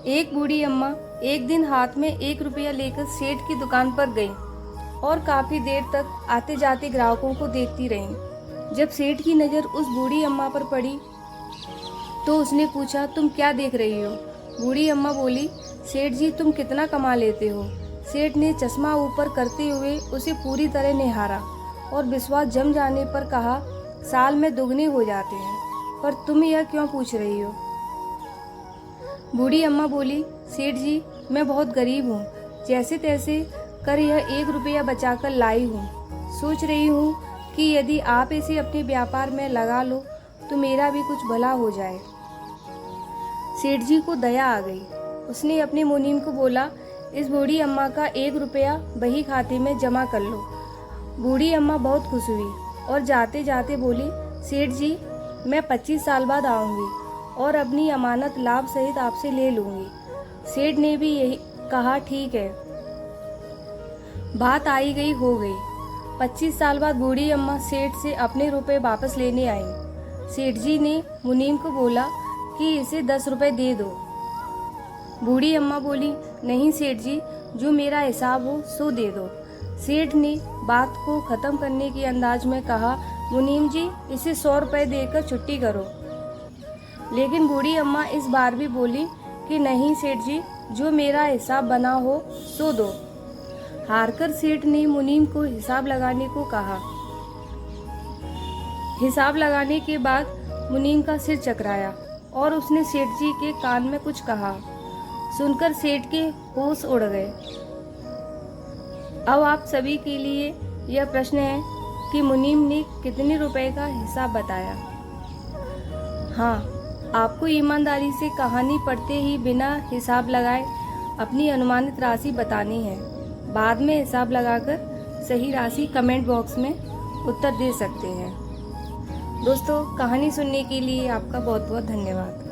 एक बूढ़ी अम्मा एक दिन हाथ में 1 रुपया लेकर सेठ की दुकान पर गई और काफी देर तक आते जाते ग्राहकों को देखती रही। जब सेठ की नज़र उस बूढ़ी अम्मा पर पड़ी तो उसने पूछा, तुम क्या देख रही हो? बूढ़ी अम्मा बोली, सेठ जी तुम कितना कमा लेते हो? सेठ ने चश्मा ऊपर करते हुए उसे पूरी तरह निहारा और विश्वास जम जाने पर कहा, साल में दुगने हो जाते हैं, पर तुम यह क्यों पूछ रही हो? बूढ़ी अम्मा बोली, सेठ जी मैं बहुत गरीब हूँ, जैसे तैसे कर यह 1 रुपया बचाकर लाई हूँ। सोच रही हूँ कि यदि आप इसे अपने व्यापार में लगा लो तो मेरा भी कुछ भला हो जाए। सेठ जी को दया आ गई। उसने अपने मुनीम को बोला, इस बूढ़ी अम्मा का 1 रुपया बही खाते में जमा कर लो। बूढ़ी अम्मा बहुत खुश हुई और जाते जाते बोली, सेठ जी मैं 25 साल बाद आऊँगी और अपनी अमानत लाभ सहित आपसे ले लूँगी। सेठ ने भी यही कहा, ठीक है। बात आई गई हो गई। 25 साल बाद बूढ़ी अम्मा सेठ से अपने रुपए वापस लेने आई। सेठ जी ने मुनीम को बोला कि इसे 10 रुपए दे दो। बूढ़ी अम्मा बोली, नहीं सेठ जी, जो मेरा हिसाब हो सो दे दो। सेठ ने बात को खत्म करने के अंदाज में कहा, मुनीम जी इसे 100 रुपए देकर छुट्टी करो। लेकिन बूढ़ी अम्मा इस बार भी बोली कि नहीं सेठ जी, जो मेरा हिसाब बना हो सो दो। हारकर सेठ ने मुनीम को हिसाब लगाने को कहा। हिसाब लगाने के बाद मुनीम का सिर चकराया और उसने सेठ जी के कान में कुछ कहा। सुनकर सेठ के होश उड़ गए। अब आप सभी के लिए यह प्रश्न है कि मुनीम ने कितने रुपए का हिसाब बताया। हाँ, आपको ईमानदारी से कहानी पढ़ते ही बिना हिसाब लगाए अपनी अनुमानित राशि बतानी है। बाद में हिसाब लगाकर सही राशि कमेंट बॉक्स में उत्तर दे सकते हैं। दोस्तों, कहानी सुनने के लिए आपका बहुत बहुत धन्यवाद।